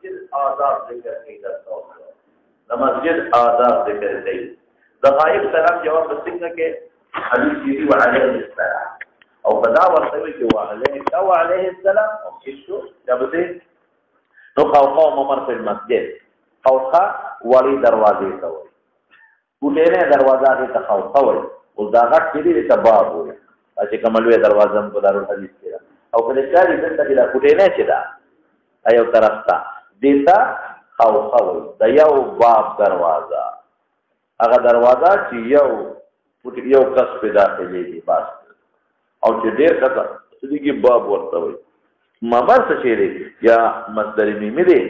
مسجد آداب ذکر کی درته د مسجد آداب ذکر کی د غایب سلام جواب څنګه کې حدیث دی وعليه السلام او بدا ورته چې وعليه السلام او کیشو جبته نو قوقا ممر په مسجد قوقا ولی دروازې ته وي ګولې دروازه دې ته قوقا وي او دا غټ دې ته باب وي چې کوملوې دروازه په دارو حدیث کې او کله چې دې ته دا ګولې نه چې دا ایو طرف ته دیتا قوقا وي د یو باب دروازه هغه دروازه چې یو کس په داخلي دي بس او چې ډېر کته دې کې باب ورته وي ممر څه شي دی یا مصدر میمی دی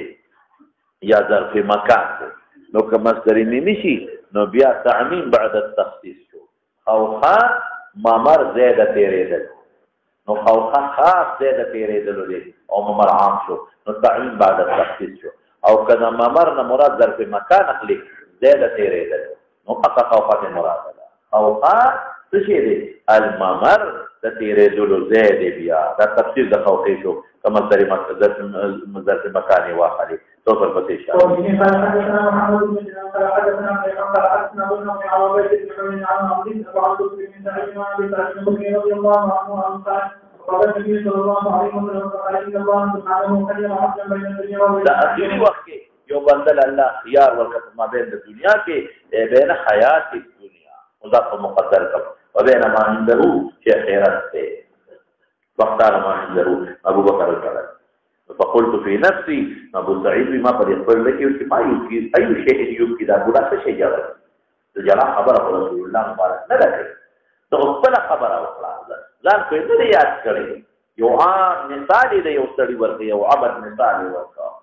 یا ظرف مکان دی نو که مصدر میمی شي نو بیا تعمیم بعد التخصیص شو خوخا ممر زیاده تیریدل نو خوخا خاص زیاده تیریدل دی او ممر عام شو نو تعمیم بعد التخصیص شو او کله ممر نه مراد ظرف مکان اخلي زیاده تیریدل نو حق خوخه مراد ده خوخا څه شي دی الممر تیرے دلو زید بیا دا تفسیر د خوخی شو کما سری مزرد مکانی واخلی تو پر پسی شاہ دا اخیری وقت کے یو بندل اللہ خیار ورکت ما بین دنیا کے بین حیات دنیا مضاف مقدر کب وبين ما عنده شيء خيرات واختار ما عنده ابو بكر الكلام فقلت في نفسي ابو سعيد بما قد يقول لك ما يمكن اي شيء يمكن ده ولا شيء جرى جرى خبر رسول الله مبارك نه ده تو خپل خبره وکړه ځان په دې یاد کړی یو عام مثال دی یو ستړي ورته یو عبد مثال ورته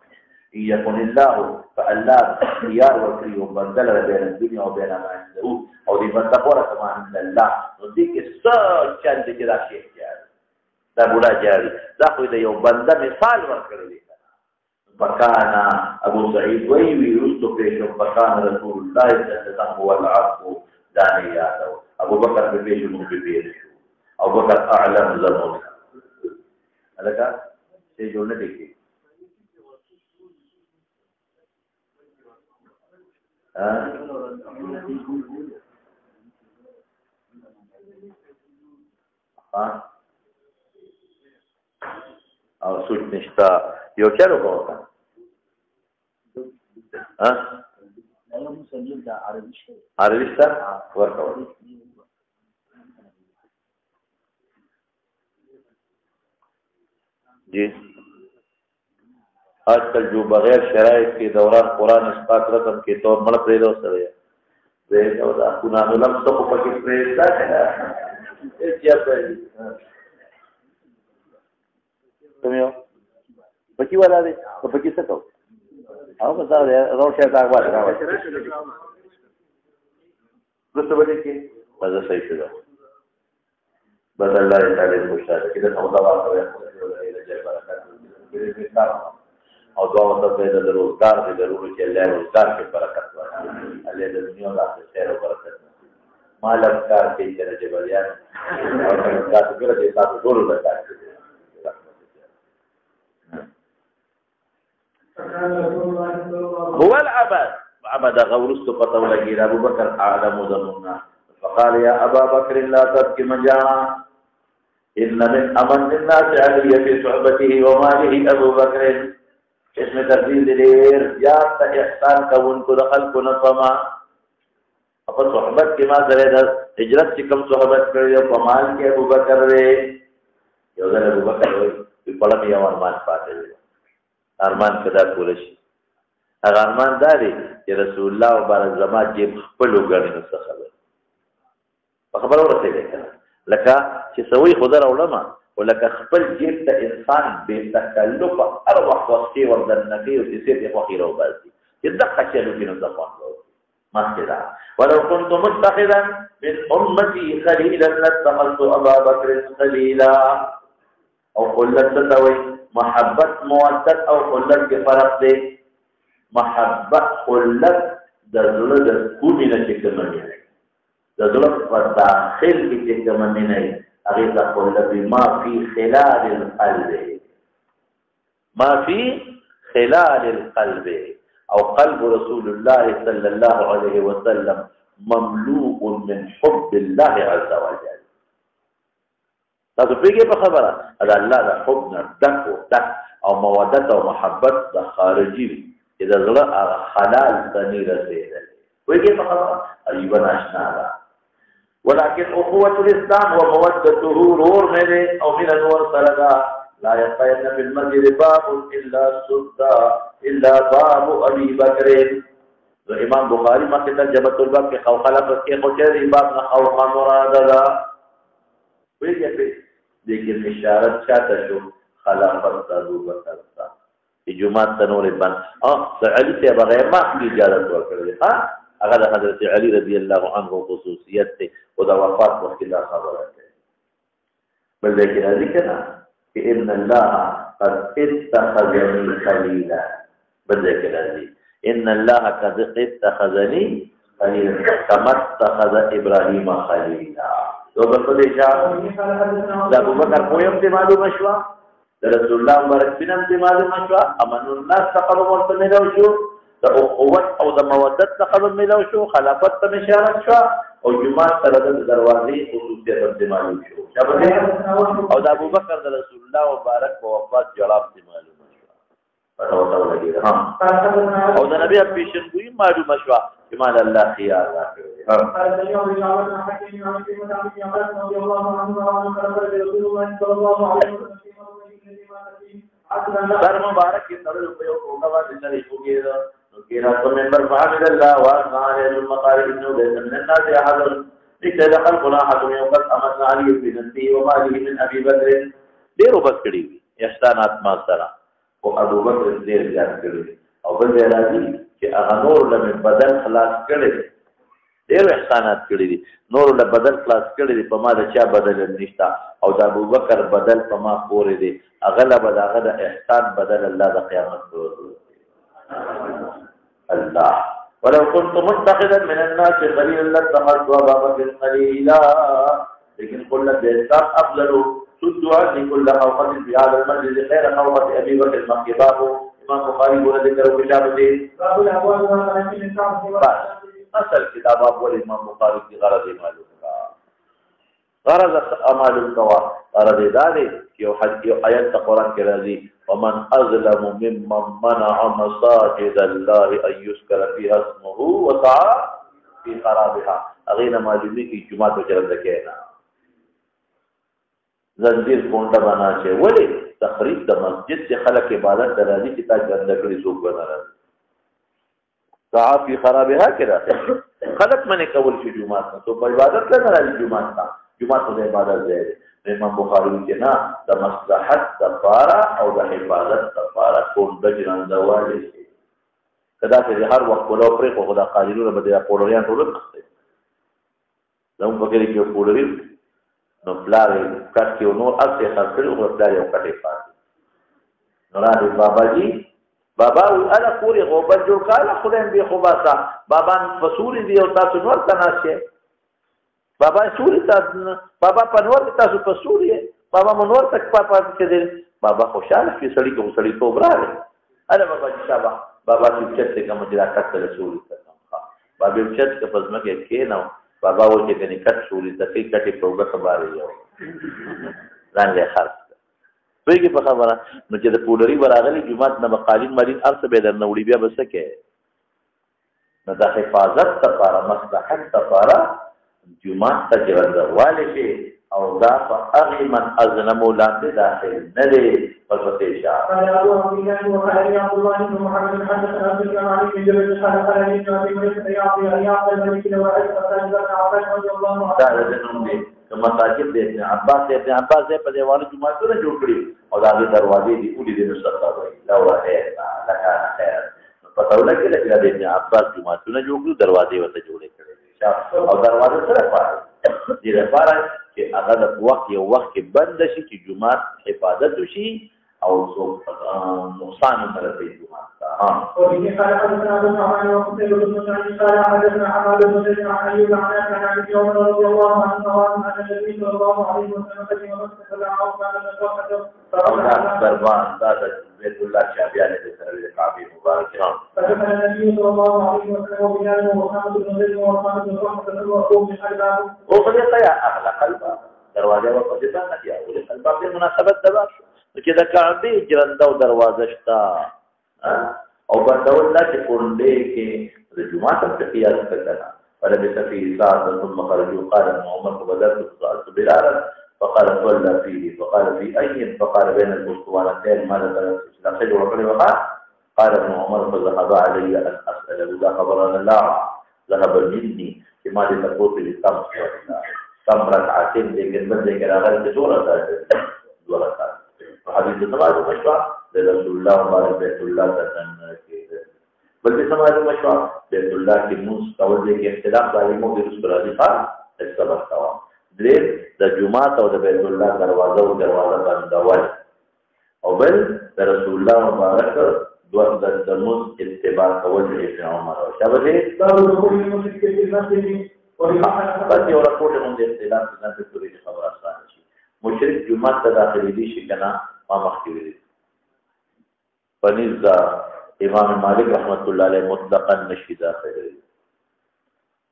يكون الله فالله اختيار وكري وبدل بين الدنيا وبين ما عنده او دي بتقوره كما عند الله ودي كسر چل دي دا شي دا بولا جاري دا خو دې یو بنده مثال ورکړی دی فكان ابو سعيد وي يرستو پیشو فكان رسول الله صلى الله عليه وسلم هو العفو دانيات ابو بکر په پیشو مو په پیشو ابو بکر اعلم زمون الګه چې جوړه دي او سوچ نشتا یو چلو کوتا عربی شتا ورکو جی آج کل جو بغیر شرائط کے دوران قرآن اسپاک رقم کے طور مڑ پریدو سرے پریدو دا کنان علم سکو پکی پریدتا ہے کیا پریدی تمیو پکی والا دے تو پکی سکو آو بس آو دے رو شاید آگوار راوات رسو بڑی کی بس صحیح شدہ بس اللہ تعالی خوشتا ہے کدھر سودا واقع ہے او دعا وطب دے در روزگار دے ضرور چی اللہ روزگار کے برکت ورکا اللہ در دنیا اللہ سے خیر و برکت مال افکار کے چرہ جبالیان اور روزگار سے گرہ دیتا تو دور بچار کے هو العبد عبد غورست قطو لگیر ابو بکر اعلم ذنونا فقال یا ابا بکر لا تبکی مجانا ان من امن الناس علی فی صحبته وماله ابو بکر اس میں ترتیب دیر یا تا احسان کا ان کو دخل کو نفما اپا صحبت کی ما ذرے در ہجرت سے کم صحبت کر دے پمال کے ابو بکر رے یو ذر ابو بکر رے پڑھا بھی ارمان پاتے دے ارمان پیدا کولش اگر ارمان داری کہ رسول اللہ وبارک زمان جیب خپلو گرنی نسا خبر ورسے گئے کنا لکا چی سوی خدا رو لما ولکه خپل جیب ته انسان بے تکلف هر وخت وختي وردنکی او دې څه په خیرو باسي چې دغه چلو کې نو ځوان مسجدا ولو كنت متخذا من امتي خليلا لاتخذت ابا بكر خليلا او قلت تتوي محبت مودت او قلت کې فرق دی محبت قلت د زړه د کومې نه چې کومه نه د زړه په داخل کې چې کومه نه أغيث قول بما في خلال القلب ما في خلال القلب او قلب رسول الله صلى الله عليه وسلم مملوء من حب الله عز وجل. تاسو پیږي په خبره دا الله د حب نه ډک او مودت او محبت د خارجي چې د زړه حلال تني رسېدل پیږي په خبره ایوب ناشنا ده. ولكن اخوه الاسلام ومودته نور مره او من نور سردا لا يقين في المسجد باب الا سدا الا باب ابي بكر. امام بخاری مکه ترجمه الباب کې خوخلا پس کې خوچې باب نه خوخ مراد ده ویږي. لیکن اشارت چاته شو خلافت ابو بکر تا جمعه تنور بن علي ته بغیر ما اجازه ورکړل. هغه د حضرت علي رضی الله عنه خصوصیت ته او د وفات وخت لا خبره ده. بل لیکن ذکر ان الله قد اتخذني خليلا. بل لیکن ان الله قد اتخذني خليلا كما اتخذ ابراهيم خليلا. تو په دې ځای د ابو بکر پویم ته معلومه شو د رسول الله مبارک بنم ته معلومه شو امن الناس تقرب ورته ملو شو د اخوت او د مودت تقرب ملو شو خلافت ته اشاره شو او جمعه سره د دروازې خصوصیت ته معلوم شو او د ابو بکر د رسول الله مبارک په وفات جواب ته معلومه شو پته وته لګی او د نبی پیشنګوئی معلومه شو چې مال الله خيار راکړي. سر مبارک کی طرف په یو کومه د نړۍ وګړو نو کیرا په منبر فحمد الله وقال المقارب انه من الناس احد لكذا خلقنا احد يوقف امن علي بن نبي وماله من ابي بكر. ډیرو بس کړی وي احسانات ما سره او ابو بکر ډیر ځان کړی او بل راځي چې هغه نور له بدن خلاص کړي ډېر احسانات کړي دي نور له بدن خلاص کړي دي په ما د چا بدل نشته او د ابو بکر بدل په ما پورې دي هغه له بداغه د احسان بدل الله د قیامت ورځ الله. ولو كنت متخذا من الناس خليلا لاتخذت ابا بكر خليلا. لیکن قل الانسان افضل سد عني كل خوفه في هذا المسجد خير خوفه ابي بكر مكباه. امام بخاری بوله ذکر او کتاب دې اصل کتاب ابو امام بخاری کی غرض معلوم کا غرض معلوم کا غرض دادې یو حدیث آیت قرآن کې راځي ومن اظلم ممن منع مساجد الله ان يذكر فيها اسمه وسعى في خرابها. اغه معلومی کی جمعه تو چرته کېنا زنجیر کونډه بنا چې ولې تخریب د مسجد چې خلک عبادت درازي چې تا ګند کړی څوک بنا راځي صحافي خرابها کړه خلک منه کول شي جمعه ته تو عبادت نه راځي جمعه ته عبادت دی. امام بخاری کې نه د مصلحت لپاره او د عبادت لپاره کونډه جنندواله شي کدا چې هر وخت ولو پرې خو خدا قادرونه بده پولریان ټول نشته نو په کې کې پولری نو پلار کټ نو اته خپل او پلار یو کټه پاتې نو راځي بابا جی بابا انا پوری غوبل جوړ کاله خدای به خو باسا بابا فصول دی او تاسو نور تناشه بابا سوري تاسو بابا پنور تاسو په سوري بابا منور تک پاپا کې دي بابا خوشاله کې سړی کو سړی تو براله انا بابا شابه بابا چې چته کوم چې راکټ له سوري تک بابا چې په پزما کې نو بابا و چې کني کټ سوري تک کټي پروګه خبره یو ځان له خاص ویږي په خبره نو چې د پولري براغلي جمعه نه مقالین مالین ارث به در نوړي بیا بسکه نو د حفاظت لپاره مصلحت لپاره جمعه تجربه والي او دا فاغي من ازلم لاندې داخل نه دي په پته شاه قال ابو عبد الله وقال عبد الله بن محمد حدث عبد الله عن ابن جبل قال قال لي ابي بكر يا ابي الملك وعلي بن عباس رضي الله عنه كما مساجد ابن عباس په دیوالو جمعه ته جوړ کړی او دا دروازې دی اولي دې نشته وای دا وایي لکه خیر پتہ ولګی چې د ابن عباس جمعه ته جوړ کړو دروازې وته جوړې کړې او دروازه سره پاره دې لپاره چې هغه د وخت یو وخت کې بند شي چې جمعه حفاظت وشي او نقصان نه رسي جمعه او دې قال حدثنا ابو نعمان وقتيل بن سعيد قال حدثنا حماد بن زيد عن ايوب عن ابي عمر رضي الله عنه عن النبي صلى الله عليه وسلم قدم مكه فدعا وكان بیت الله شابیانه د سره د کعبه مبارکه. فدخل النبي صلى الله عليه وسلم وبلال ومحمد بن زيد وعثمان بن طلحه وقوم من الباب. وخلق يا اغلق الباب. دروازه وقت نه کیه ولې الباب په مناسبت د باب چې د کعبه جرنده او دروازه شتا او بدول لا چې کونډې کې د جمعه ته قیاس کړه. فلبث فيه ساعة ثم خرجوا قال ابن عمر فبدأت سألت بلالا فقال صلى فيه فقال في أي فقال بين الأسطوانتين ماذا تلقي وقال وقال قال ابن عمر فذهب علي أن أسأله ذا خبرنا لا ذهب مني بما لتقول للتمس كم ركعتين لكن بدل كراغل كسورة دورة وحديث النبي مشروع لرسول الله مبارك بيت الله تنن بلکې سماجو مشوار بیت الله کې موږ کول دي کې اختلاف دایي مو د رسول الله صلی الله علیه وسلم درې د جمعه او د بیت الله دروازه بندول او بل د رسول الله مبارک دوه د موږ اتباع کول دي ابن عمر او شابه دا د ټول مسجد کې نشي او په یو راپورټ باندې اختلاف څنګه د ټولې خبره اسانه شي مشرک جمعه ته داخلي دي شي کنه ما مخکې ویل پنځه امام مالک رحمت الله علیه مطلقا نشي داخل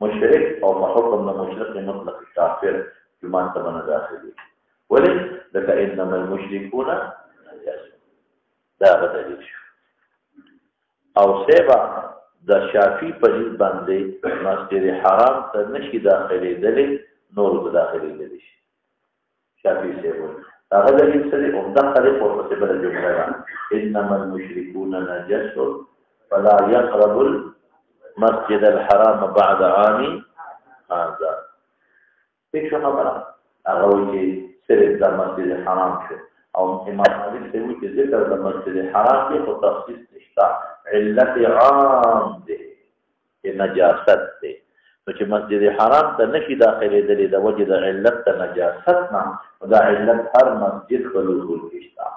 مشرک او محکم د مشرک مطلق کافر جمعه ته نه داخلي ولې لکه انما المشركون نجس دا بدل شو او سبا د شافعي په ځل باندې مسجد حرام ته نشي داخلي دلی نور داخلي دلی شافعي سبا هذا دلیل سره عمده خلق ورته بل جمله انما المشركون نجس فلا يقرب المسجد الحرام بعد عام هذا ايش خبره هغه چې سره د مسجد الحرام شو او امام مالک سوي چې ذکر د مسجد الحرام کې په تخصیص نشتا علت عام دي نجاست دي نو چې مسجد الحرام ته نشي داخلي دي د وجه د علت د نجاست نه دا علت هر مسجد خلوص کیشتا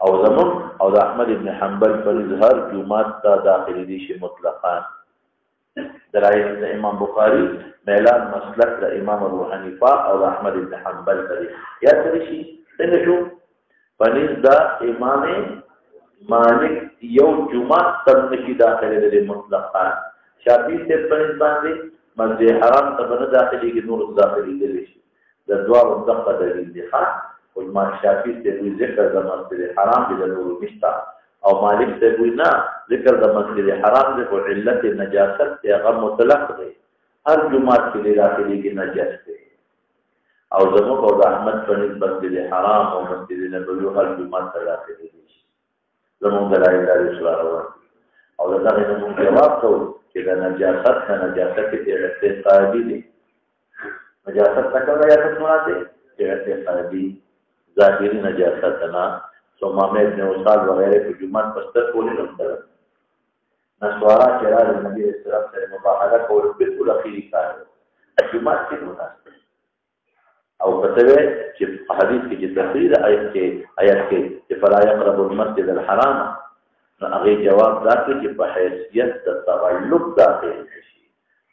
او زمون او د احمد ابن حنبل پر اظهار جمعات ته داخلي دي شي مطلقاً درایي د امام بخاری ميلان مسلک د امام ابو حنیفه او د احمد ابن حنبل لري یا څه شي څنګه شو پنځ د امام مالک یو جمعات ته نشي داخلي دي مطلقاً شافعي سے پنځ باندې مسجد حرام ته نه داخلي کې نور داخلي دي شي د دوا مطلق دلیل دي ښا او امام شافعي سے وی ذکر د مسجد حرام د نور مشتا او مالک سے وی نه ذکر د مسجد حرام د علت نجاست یا غم مطلق دی هر جمعه کې داخلي کې نجاست دی او زمو او د احمد په مسجد حرام او مسجد نبوي هر جمعه ته داخلي دي زمو دلایل لري شواره او دا نه موږ جواب کوو چې د نجاست کې اعتقادي دي نجاست څنګه یا څه مراد دي اعتقادي ظاهري نجاست نه ثم ابن وصال وغيره في جمعات پستر کولی نمتر نسوارا چرا نبی اسلام سره مباحثه کول بالکل اخیری کار جمعات کې مناسب او کتبه چې حدیث کې چې تفسیر آیت کې چې فلا يقرب المسجد الحرام نو هغه جواب راکړي چې په حیثیت د تغلب داخل شي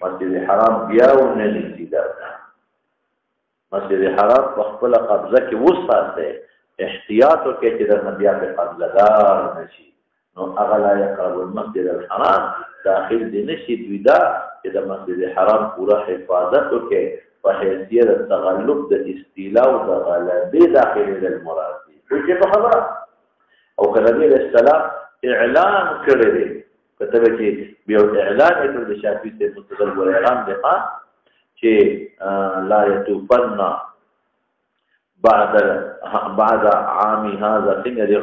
مسجد حرام بیا ونه نشي دا مسجد حرام په خپل قبضه کې وساته احتیاط وکړي چې د نبي په قبضه دار نشي نو هغه لا يقرب المسجد الحرام داخل دي نشي دوی دا چې د مسجد حرام پورا حفاظت وکړي په حیثیت د تغلب د استیلاء او د غلبې داخلي د مراد دي چې په خبره او کله نبی اسلام اعلان کړی دی کتبه چې بیا اعلان کړی د شافعي ته مستقل ور اعلان دی چې لا يتوفن بعد عام هذا څنګه دی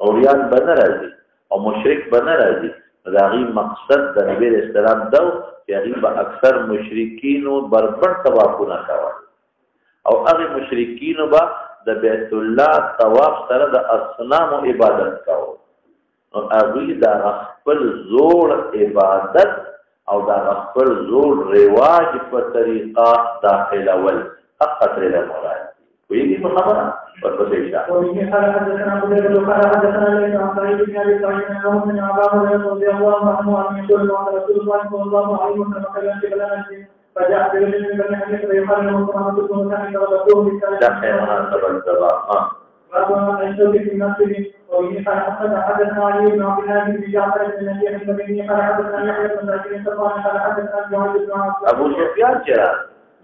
عریان بنه راځي او مشرک بنه راځي دا غي مقصد د نبی اسلام دا چې هغه به اکثر مشرکینو بربند طوافونه کوي او هغه مشرکینو به د بیت الله طواف سره د اصنام عبادت کوي او هغه دا خپل زوړ عبادت او دا خپل زوړ رواج په طریقه داخله ول حق تر مراد ویږي خبره ورپسې اشاره ومن قال حدثنا ابو بكر قال حدثنا ليس عن سعيد بن ابي سعيد انه من ابا هريره رضي الله عنه عن يقول رسول الله صلى الله عليه وسلم كلام بلغته فجاء برجل من بني حنيفه يقال له محمد بن مسلم ورسوله دخل مناسبه الدواء باب ما يشترك في المسجد وبه قال حدثنا علي بن عبد الله بن جعفر بن نبيه الحمداني قال حدثنا يحيى بن سعيد الصفواني قال حدثنا جعفر بن ابو سفيان جرى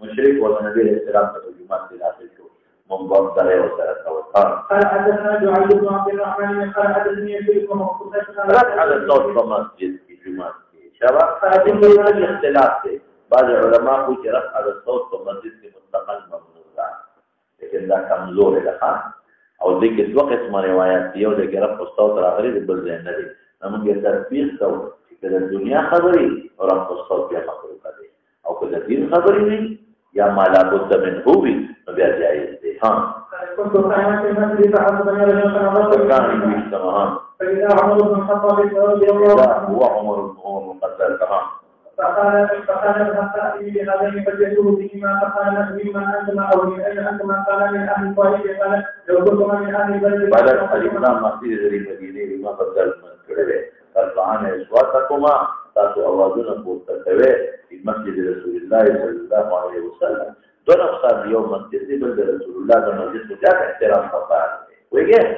مشرك والنبي عليه السلام ترجمات داخل شو منضم دره وسره قال حدثنا جعفر بن عبد الرحمن قال حدثني يزيد بن مخصوص رد على الصوت في مسجد في جمعه شباب هذا اختلاف ہے بعض علماء کو رفع على الصوت في مسجد کے مستقل ممنوع لیکن دا کمزور ہے او دې کې دوه قسمه روایت دي او د رفع الصوت راغلي د بل ځای نه دي موږ تطبیق کوو چې د دنیا خبرې او رفع الصوت بیا مخلوقه دي او که د دین خبرې وي یا ما لا بد من هو وي نو بیا جایز دي ها كنت قائما في المسجد فحدثني رجل كان يجتمعان فإذا عمر بن الخطاب رضي الله عنه هو عمر بن المقدر كمان فقال حتى أتي بهذين فجئته بهما فقال مما أنتما أو من أين أنتما قال من أهل الطائف قال لو كنتما من أهل البلد بعد الإمام مسجد المدينة بما بدل من كله فالفعان إصواتكما تاسو أوازنا بوتكوه في مسجد رسول الله صلى الله عليه وسلم دون أفصال يوم مسجد بلد رسول الله ده مسجد مجاك احترام خطار ويجي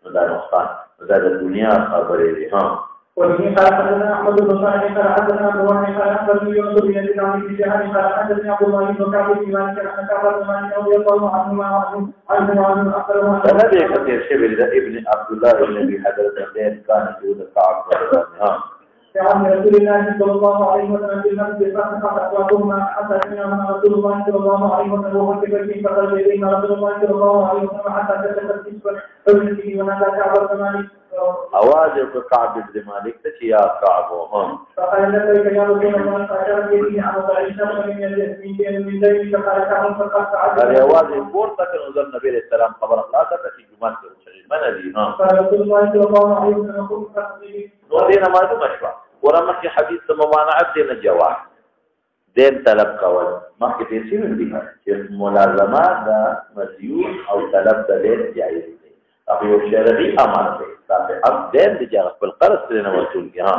مدى نقصان مدى الدنيا خبره ها وبه قال حدثنا احمد بن صالح قال حدثنا نوح قال اخبرني يوسف بن يزيد عن ابن شهاب قال حدثني عبد الله بن كعب بن مالك ان كعب بن مالك رضي الله عنه اخبره النبي كثير شبه ابن عبد الله بن ابي حضرة كان يقول كعب عن رسول الله صلى الله عليه وسلم في المسجد فسقط اصواتهما حتى سمعهما رسول الله صلى الله عليه وسلم وهو في بيته فخرج اليهما رسول الله صلى الله عليه وسلم حتى كشف الكسوه فبنته ونادى كعب بن مالك आवाज كعب بن مالك يا كعب هم فقال لبيك يا رسول الله فاشار بيده على ضعيفه من ذلك فقال كعب فقد الرواز يقول تكن نزل النبي عليه السلام خبر الله في جمعه من الذي ها قال رسول الله صلى الله عليه وسلم قل فقد ودينا ما ده مشوا ورمى في حديث ممانعه دين الجواز دين طلب کول مخکې دې څه دي چې ملازمه دا مديون او طلب د دین جایز دي او یو شرعي امر دی تاسو اب دین دي چې خپل قرض ترنه وصول کی ها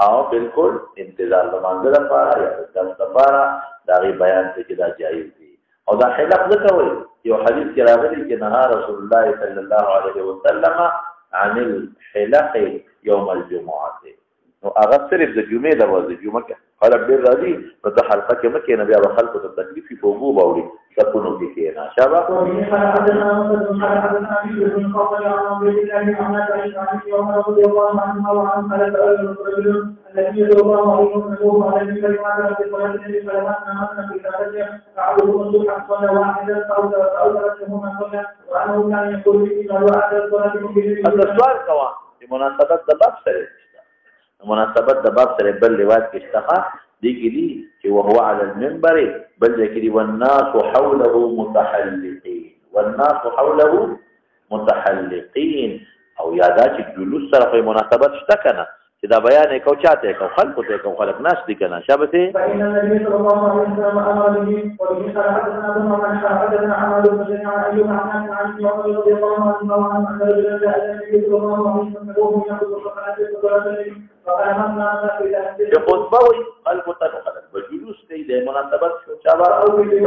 او بالکل انتظار لمانځه لپاره یا د لپاره دا غي بیان چې دا جایز دي او دا خلاف نه کوي یو حدیث کې راغلی چې نه رسول الله صلی الله علیه وسلم عن الحلق يوم الجمعه نو هغه صرف د جمعې د ورځې جمعه کې خلک ډېر راځي په د حلقه کې مکه نه بیا خلکو ته تکلیف په وګو باوري تکونو کې نه شابه الذي يدعو الله عليه وسلم على الكلمات التي قالت النبي صلى الله عليه وسلم في كتابه أعوذ صلحا صلى واحدا أو تركهما صلى وأنه كان يقول إذا وعد الصلاة السؤال كوا بمناسبة الباب سره مناسبت د باب سره بل روایت کې اشتها دي کې دي چې وهو على المنبر بل ذکر والناس حوله متحلقين او یادا چې جلوس سره په مناسبت شته کنه چې دا بیان کو چاته کو خلق ته کو خلق ناس دي کنه شابته فإن النبي صلى الله عليه وسلم أمر به وبه قال حدثنا ابن عمر حدثنا عمرو بن سعيد عن أيوب عن عمر رضي الله عنه أن رجلا جاء إلى النبي صلى الله عليه وسلم وهو يأخذ الصلاة فقال من نام إذا خطبه قلب تنقل بجلوس دي ده مناسبت شو چابا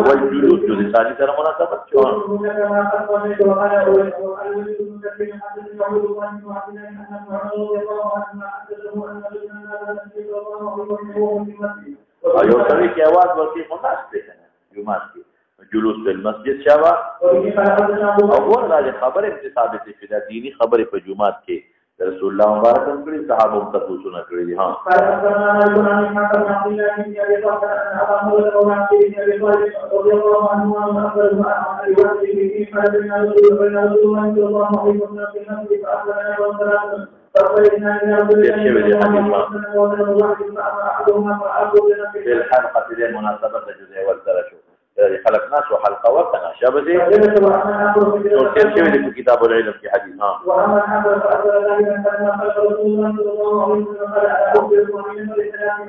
والجلوس جو ثاني سره مناسبت شو ايو سوي کې आवाज ورته مناسب ده جمعه کې جلوس په مسجد شابا او ورته خبره ثابت دي چې دینی خبره په جمعه کې رسول الله مبارک کړي صحابه هم تاسو نه کړی دي ها بالحلقه دي مناسبه جزء والترشو خلق ناس وحلقه وقتنا شابه في كتاب العلم في حديث ها واما هذا فاثر ذلك ان خلق رسول الله صلى الله عليه وسلم قال اخبركم عن الاسلام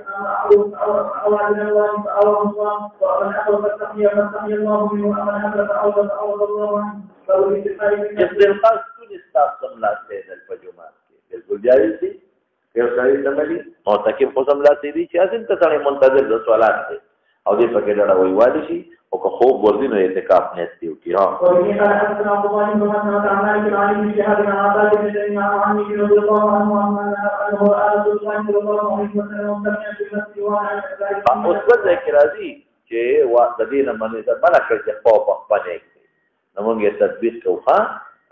او عن الله او الله ومن اخذ التقي فاتقي الله منه ومن اخذ فاوض الله عنه استنقاذ كل استقسم لا سيد الفجومات بالکل جائز دي یو سړی سملی معتکف قسم لا سيدي چې اذن ته سړی منتظر د سوالات دي او دې پکې ډډه وایوالي شي او که خوب ورځي نو اعتکاف نیت دی وکړي. ها وبه قال حدثنا عبد الله بن مسلمة عن مالك عن ابن شهاب عن عباد بن زيد عن عمه رضي الله عنه انه راى رسول الله صلى الله عليه وسلم مستمعا في المسجد وعن ذلك. اوس په ځای کې راځي چې د دې نه باندې د بل کړ چې په خپل نو موږ یې تطبیق کوو.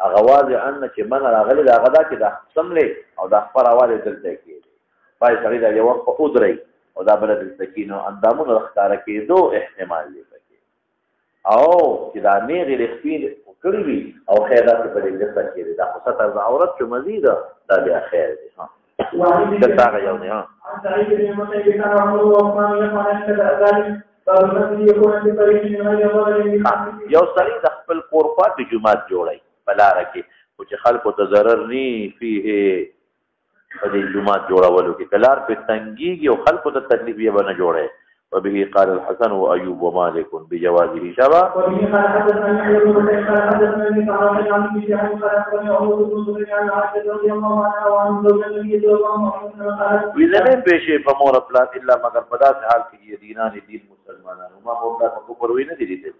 هغه واضح ان چې من راغلی دا غدا کې د سملې او د خبر اواله دلته کې پای سړی دا یو وخت په ودرې او دا بل د سکینو اندامونو ښکارا کېدو احتمال دی او چې دا نیغې لخپین کړی وي او خیرات په دې لسه کې دا خو ستر عورت چې مزید دا بیا خیر دی. ها دا هغه یو نه. ها سعيد بن مسيب كان عمره وعثمان يفعلان كذلك یو سړی د خپل کور پاتې جومات جوړي په لاره کې خو چې خلکو ته ضرر نی فيه په دې جومات جوړولو کې کلار په تنګيږي او خلکو ته تکلیف یې بنه جوړي. وبه قال الحسن وأيوب ومالك بجوازه شبا. وبه قال حدثنا يحيى بن بكير قال حدثنا ابن سعد عن ابن شهاب قال اخبرني عمر بن زبير عن عائشة رضي الله عنها وعن زوج النبي صلى الله عليه وسلم قالت وإذا بشيء فمور أطلال إلا مگر پدا سے حال کی دینان دین مسلمانان وما هو لا تكفر وين دي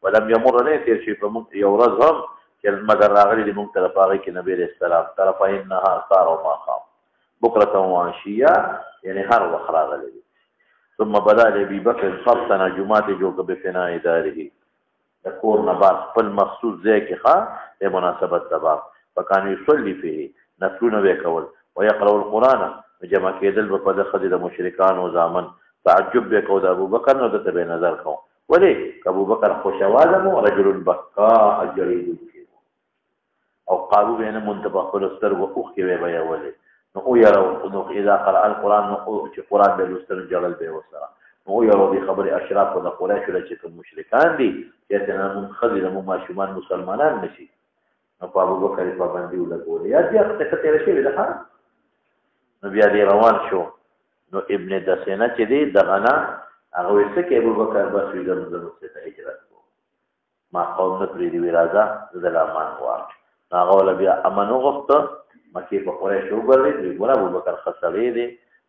ولم يمر عليه تیر شيء فمن يورزهم کہ مگر راغلی لمن طرف آگے کہ نبی علیہ السلام طرف انها صار وما خام بكرة وعشية يعني هر وخراغ لدي. ثم بدا لأبي بكر فرسنا جماعة جوك بفناء داره يكور نبات فالمخصوص ذيك خا لمناسبة تباب فكان يصلي فيه نفلون بيكول ويقرأ القرآن جمع كيدل بفد خدد مشركان وزامن تعجب بيكود أبو بكر ندت بين نظركم وليه أبو بكر خوشوازم ورجل بكاء جريد او قالوا بين منتبه فلسطر وأخي بيبايا وليه نو يروا انه اذا قرأ القرآن نو چې قرآن به لوستل جلل به وسره نو يروا دي خبر اشراف د قریش له چې مشرکان دي چې تنه خلیل مو ماشومان مسلمانان نشي نو په ابو بکر په باندې ولګول یا دې وخت ته تیر شي ده نو بیا دې روان شو نو ابن دسینه چې دی دغنا هغه وسه کې ابو بکر بس ویل نو ته هجرت ما قوم نه پری دی راځه د لامان واه هغه ول بیا امنو غفت مکی په قریش وګرځي دوی ګور ابو بکر خصلې دي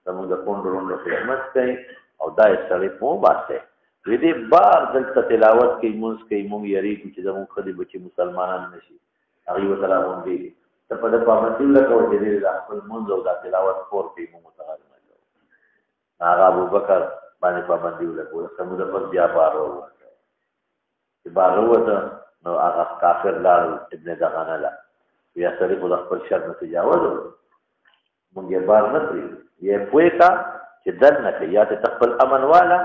زموږ د کونډونو خدمت کوي او دا سړی په واسطه وې دې بار دلته تلاوت کوي مونږ کوي مونږ یریږو چې زموږ خدي بچي مسلمانان نشي هغه وتعالى مونږ دې ته په دې پابندي لکه چې دې د خپل مونږ او د تلاوت کور کوي مونږ متعال نه کوي هغه ابو بکر باندې پابندي لکه سمو د پر بیا بارو چې بارو وته نو هغه کافر لار ابن دغانه لا یا سړي په خپل شر نه تجاوز مونږ یې بار نه کړی یې پوي کا چې دل نه کوي یا ته خپل امن والا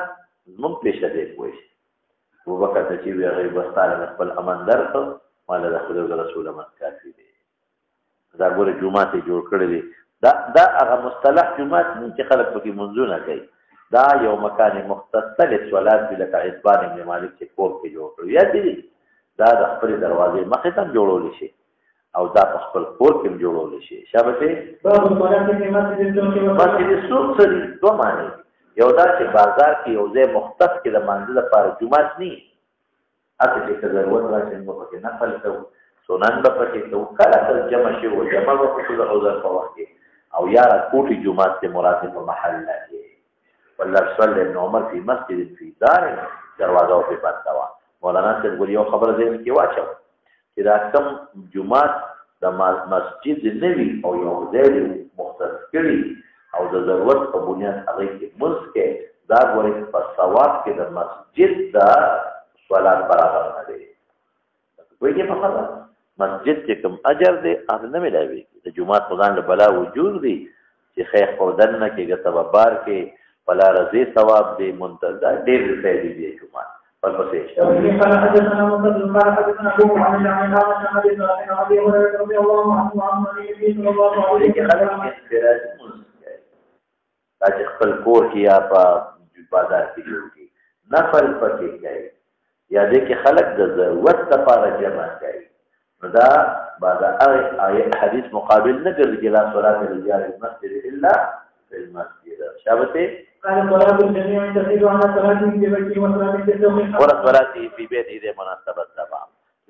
مونږ پېښه دې پوي ابو بکر ته چې وی غیب واستاله خپل امن درته مال د خدای او رسول امن کافي دی دا ګوره جمعه ته جوړ کړی دی دا هغه مصطلح جمعه چې خلک پکې منځونه کوي دا یو مکان مختص لصلات بلک عثمان بن مالک چې کور کې جوړ کړی یا دې دا د خپل دروازې مخې ته جوړول شي او دا په خپل کور کې جوړول شي شابه مسجد سوق سری دوه معنی یو دا چې بازار کې یو ځای مختص کې د منځ لپاره جمعه نه اته چې ضرورت راشي نو پکې نفل کوو سنن به پکې کوو کله تر جمع شي او جمع به په ټول حضور په وخت کې او یاره کوټي جمعه ته مراد په محل کې والله صلی ابن عمر فی مسجد فی دار دروازه په پاتوا مولانا څنګه یو خبر دې کې واچو چې دا کم جمعات د مسجد نوی او یو ځای مختص کړي او د ضرورت په بنیاد هغه کې منځ کې دا ورته په ثواب کې د مسجد د صلات برابر نه دی وایي په خبره مسجد چې کوم اجر دی هغه نه ملایوي د جمعات په ځان له بلا وجود دی چې خیر خودن نه کې ګټه بار کې بلا رضی ثواب دی منتظر ډېر فائدې دی جمعات فالبصير قال حدثنا مسلم قال حدثنا ابو محمد عن ابي هريره رضي الله عنه وعن النبي صلى الله عليه وسلم چې خپل کور کې یا په بازار کې جوړ کی نفل پکې کوي یا دې کې خلک د ضرورت لپاره جمع کوي نو دا بعد آیت حدیث مقابل نه ګرځي لا صلاه الرجال المسجد الا في المسجد شابته قال صلاة الجميع تزيد على صلاة في بيته وصلاة في الزوم وصلاة في بيته دې مناسبت تبع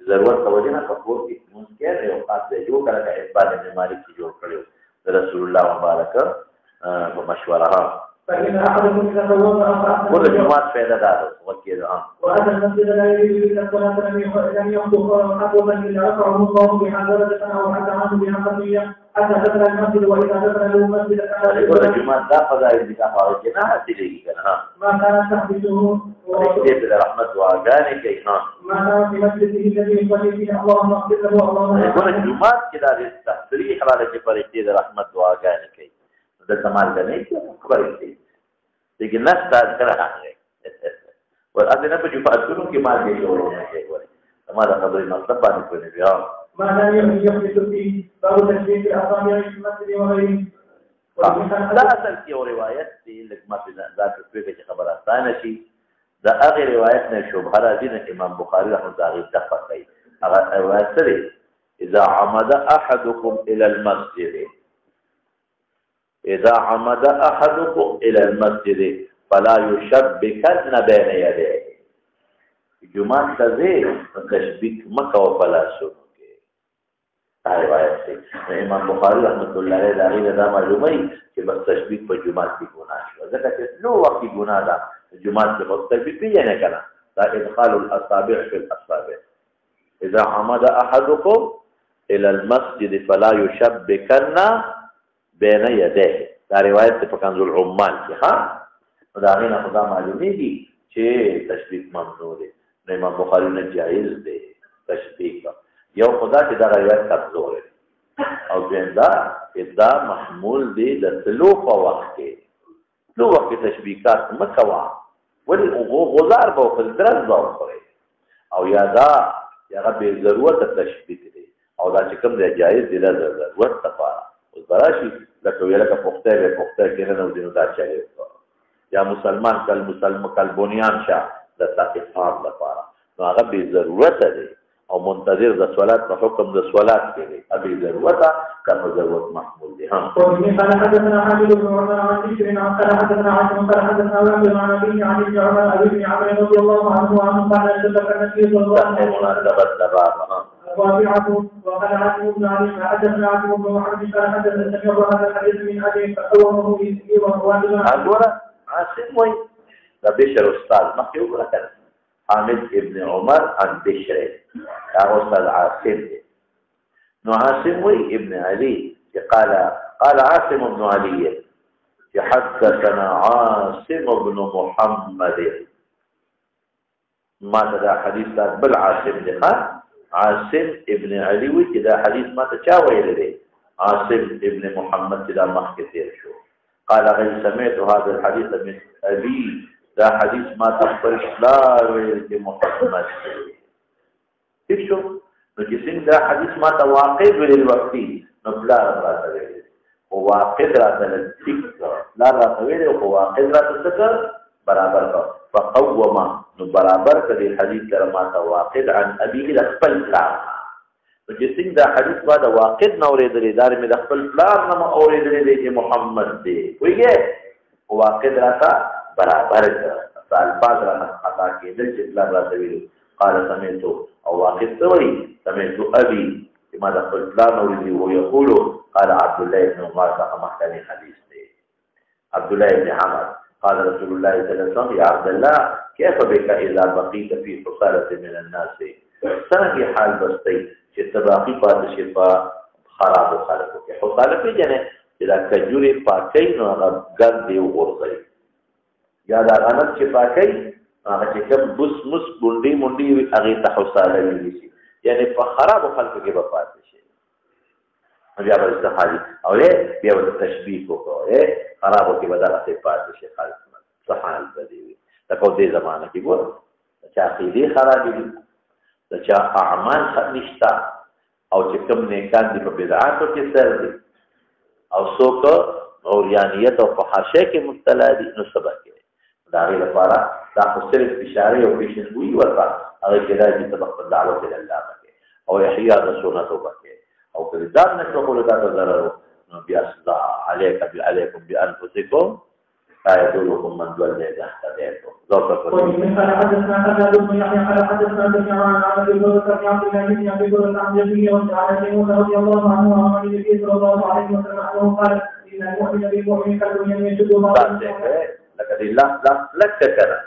ضرورت توجه په کور کې مونږ یو خاص دی جو کړه چې عبادت مالک جوړ کړو رسول الله مبارک په مشوره فإن أحدكم إذا توضأ فأحسن كل الجمعات فعل هذا وكيل وأتى المسجد لا يريد إلا الصلاة لم يخطو خطوة إلا رفعه الله بها درجة أو حتى عنه بها خطية حتى دخل المسجد وإذا دخل له المسجد كان كل الجمعات لا فضائل بتاعها الجناح تلي ما كانت تحدثه ولكن رحمة وعجاني كينا ما كان في مسجده الذي يصلي فيه اللهم اغفر له اللهم كل الجمعات كده للتحريح على كفريتي رحمة وعجاني كي ده سمال كني كفريتي लेकिन नस्ता करना है और अदना पे जो फातुन की मार के जोड़ो है हमारा खबर मतलब बात करने पे हां माना ये फितुकी बाबू तशरीफ असामिया मस्जिद वगैरह لا اصل की रिवायत थी लगमा पे ذات पे के खबर आसान थी दा اخر रिवायत ने शुभा राजी ने इमाम बुखारी रहमतुल्लाह अलैहि दफा कही अगर रिवायत से اذا عمد احدكم الى المسجد إذا عمد أحدكم إلى المسجد فلا يشبكن بين يديه جمعة تزيد تشبيك مكة وفلا سنوك هاي رواية إمام بخاري رحمة الله عليه داخل دا معلومي کہ بس تشبیک پر جمعات کی گناہ شو ذکر کہ لو وقت کی گناہ دا جمعات کے وقت تشبیک بھی یہ نہیں کرنا دا ادخال الاصابع في الاصابع اذا عمد احدكم الى المسجد فلا يشبكن بين يديه دا روایت په کنز العمال کې ها دا غینه خدا معلومی دي چې تشبیک ممنوع دی نو امام بخاری نه جایز دی تشبیک یو خدا چې دا روایت کمزور دی او دا محمول دی د تلو په وخت کې نو وخت تشبیکات مکوا ولی غزار به په درز باور او یادا یا به ضرورت تشبیک دی او دا چې کوم دی جایز دی د ضرورت لپاره اوس براشي لکه ویل کا پخته کې نه نو دینو دا چاله یا مسلمان کل بنیان شه د تحقیقات لپاره نو هغه به ضرورت دی او منتظر د صلات په حکم د صلات کې دی ابي ضرورت کله ضرورت محمول دی ها ومن قال حدثنا حامد بن عمر عن بشر عن قال حدثنا عاصم قال حدثنا ابن عن ابي عن ابن عمر ابي عمرو رضي الله عنه قال ذكر النبي صلى الله عليه وسلم رابعة وقال عاصم بن علي حدثنا عاصم بن محمد قال حدثنا سمع هذا الحديث من ابي فقومه به وهو عاصم وي ده بشر استاذ ما يقول كده حامد ابن عمر عن بشر يا استاذ عاصم نو عاصم وي ابن علي قال عاصم بن علي يحدثنا عاصم بن محمد ما ده حديث بالعاصم ده عاصم ابن علي وي كده حديث ما تشاوي له عاصم ابن محمد كده مخكثير شو قال غير سمعت هذا الحديث من ابي ده حديث ما تقبل لا غير محمد شو نو چې ده حديث ما تواقد للوقتي نو بلا راته هو واقد راته لا راته هو واقد راته برابر کا فقوم نو برابر کړي حدیث در ما تواقد عن ابي الى خپل پلار نو چې څنګه دا حدیث بعد واقد نو ورېدلې دار مې د خپل پلار نه اورېدلې دی چې محمد دی ویګه واقد راته برابر کړ الفاظ راته خطا کېدل چې پلار راته ویلو قال سمعت او واقد سوي سمعت ابي ما د خپل پلار نو ورېدلې وو یقول قال عبد الله بن عمر صاحب مخکني حدیث دی عبد الله بن عمر قال رسول الله صلى الله عليه وسلم يا عبد الله كيف بك اذا بقيت في حصالة من الناس سنگی حال بستی چې تباقی پاتې شي په خراب خلکو کې حصاله پیژنې چې دا کجوري پاکي نو هغه ګند دی ورغړي یا دا غنم چې پاکي هغه چې کوم بوس مس ګونډي مونډي هغه ته حصاله ویل شي یعنی په خراب خلکو کې به پاتې شي بیا به استحالي او بیا به تشبیه وکړو خرابو کې بدل څه پاتې شي خالص سبحان الله تکو دې زمانہ کې ګور چې عقیده خراب دي چې اعمال نشتا او چې کوم نیکان دي په بدعاتو کې سر دي او څوک اوریانیت او فحاشه کې مبتلا دي نو سبا کې دا غي لپاره دا صرف اشاره او پیشنګوئی ورته هغه کې راځي تبق دعوت الله کې او احیا د سنت وبکه او کله دا نه کوله دا ضرر بیا صدا عليكم بانفسكم لا يدلكم من ضل اذا اهتديتم ذكر ومن قال حدثنا حداد بن يحيى قال حدثنا سفيان عن ابي بكر عن عبد الله بن ابي بكر عن جده وعن ابي رضي الله عنه عن النبي صلى الله عليه وسلم انه قال إن المؤمن بالمؤمن كالبنيان يشد بعضه لکه دې لاس لکه کړه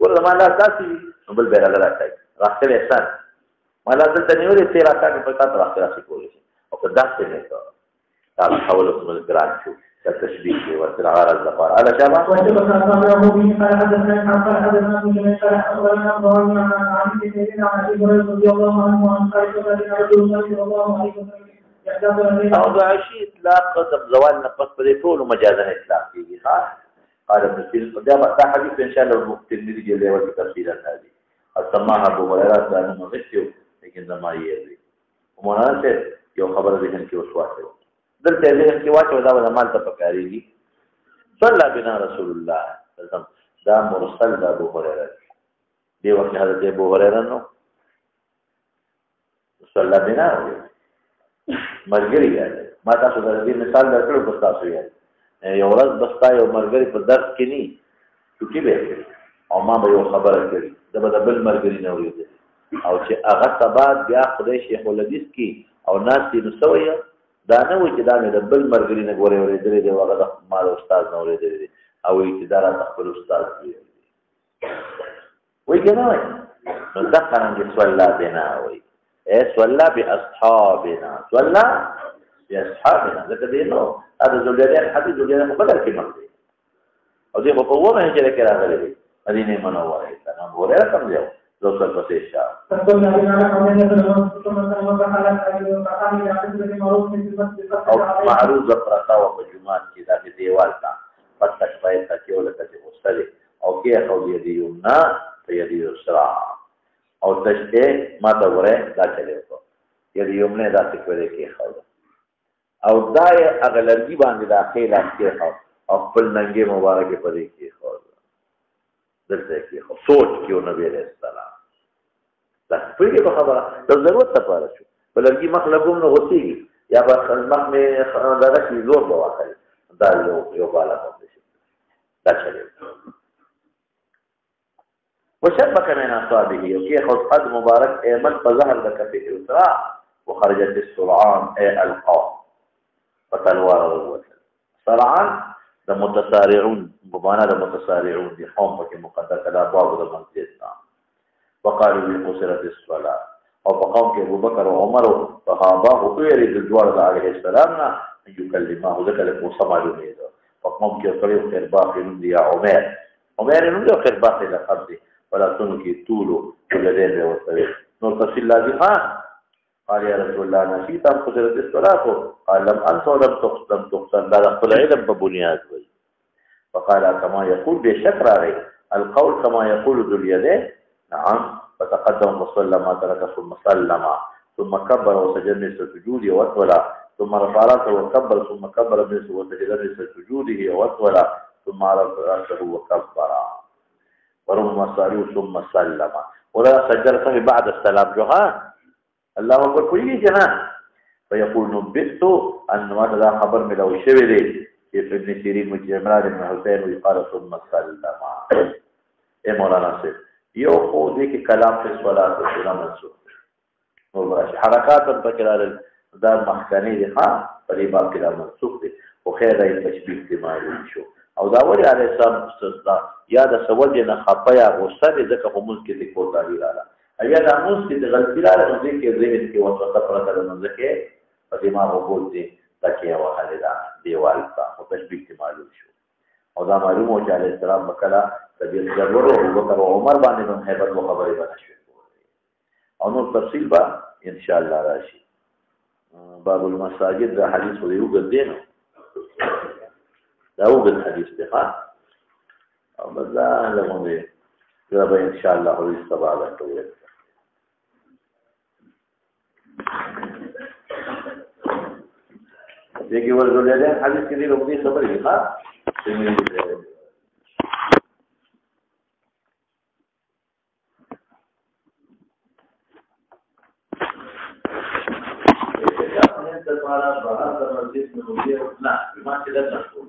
ورته ما لا تاسو نو بل بیره راځي راځي احسان ما لا دلته نیولې تیر راځي په تاسو راځي کولی او په داسې نه تاسو حواله من الجران شو التشبيه والتلعار الزفار على شباب وشبك أصابعه به قال حدثنا قال حدثنا من جميع قال أخبرنا أبراهيم عن سيدنا عن أبي هريرة رضي الله عنه وعن قال كان رسول الله صلى الله عليه وسلم او عشي اطلاق قدم زوال نفس بريطول ومجازا اطلاق فيه قال ابن سيرين قدام دا حديث ان شاء الله الترمذي جل وعلا تفسيرا هذه السماها ابو هريره كان مغشي لكن زما يي ومناسب یو خبر ذهن کې وسواته دلته ذهن کې واچو دا ولا مال ته پکاريږي صلى بنا رسول الله صلی الله علیه وسلم دا مرسل د ابو هريره دی وخت حضرت ابو هريره نو صلى بنا مرګري یاد ما تاسو د دې مثال درکړو په تاسو یې یو ورځ بستا یو مرګري په درس کې ني چټي به او ما به یو خبره کړې د بل مرګري نه وریده او چې هغه سبا بیا خدای شیخ الحدیث کی او ناس دې نو سویا دا نه و چې دا مې د بل مرګري نه غوړې ورېدلې دی هغه د مال استاد نه ورېدلې او چې دا را خپل استاد دی وای کنه وای نو دا څنګه صلی بنا وای صلی باصحابنا صلی باصحابنا ځکه دی نو دا زوجیان حدیث زوجیان په بدل کې مخدي او دې په وره چې کې راغلي مدینه منوره ته نو ورته کوم دی دوسر پسیشا او معروض پرتا و په جمعات کې دا دیوال تا پټک پای تا کې ولته چې مستلي او کې خو دې دی یمنا ته دې یسرا او تشته ما ته وره دا چلے کو دې یمنه دا څه کوي کې خو او دا اغلبي باندې داخله کې خو او خپل ننګي مبارک په دې کې خو دلته کې خو سوچ کې نبی عليه السلام دا پرې په خبره د ضرورت لپاره شو بلکې مخلقوم نو غوتيږي یا په خلمخ مې دا شي زور به واخلي دا یو بالا کوي دا چلے وشبك من اصابعه وكي خذ قد مبارك ايمن فظهر لك في الاسراء وخرجت السرعان اي القاء فتلوار الوتر سرعان ده متسارعون بمعنى ده متسارعون دي قوم في مقدس الابواب ده مسجدنا وقالوا بقصرة الصلاة او فقام كي ابو بكر وعمر فخاباه ويريد الجوار عليه السلام ان يكلمه ذكر المصمع لنيده فقام كي قريب خير باقي نمدي يا عمر نمدي خير باقي لقبدي ولا تنكي طولو ولدين وصريح نور تفصيل لازم قال يا رسول الله نسيت أن قصرت الصلاة قال لم أنت ولم تقصر لا دخل علم ببنياد وي فقال كما يقول بشكر عليه القول كما يقول ذو اليدين نعم فتقدم وصلى ما ترك ثم سلم ثم كبر وسجد مثل سجوده واتولى ثم رفع راسه وكبر ثم كبر مثل وسجد مثل سجوده واتولى ثم رفع راسه وكبر ورمى صاروا ثم سلم ولا سجد صحيح بعد السلام جوها الله اكبر کوئی جنا فيقول نبئت ان ما ذا خبر من لو شبه ابن سيرين مجمع بن حسين وقال ثم سلم اے مولانا سے یو خو دې کې کلام په صلات او سلام منسوخ نو راش حرکات تکرار دا مخکنی دي ها په دې باب کې دا منسوخ دي او خیر دې تشبيه دي معلوم شو او دا ولی علی السلام یا د سوال نه خپیا غوسه دې ځکه په موږ کې د کوټه دی رااله ایا دا موږ کې د غلطی لاره نو دې کې ذهن کې وسوسه پرته نو ځکه په دماغ وګول دي تکي او حاله دیوال تا او تشبيه دي معلوم شو او دا معلوم او چې علی السلام وکړه طبيعت ضرور او بکر او عمر باندې هم هیبت او خبرې بنشي او نو تفصیل با ان شاء الله راشي باب المساجد دا حدیث ولې وګدینو دا وګد حدیث ده او مزه له مونږه دا به ان شاء الله ولې سبا راټول دغه ورغلې حدیث کې له مونږه خبرې ښه para bajar la noticia no, no,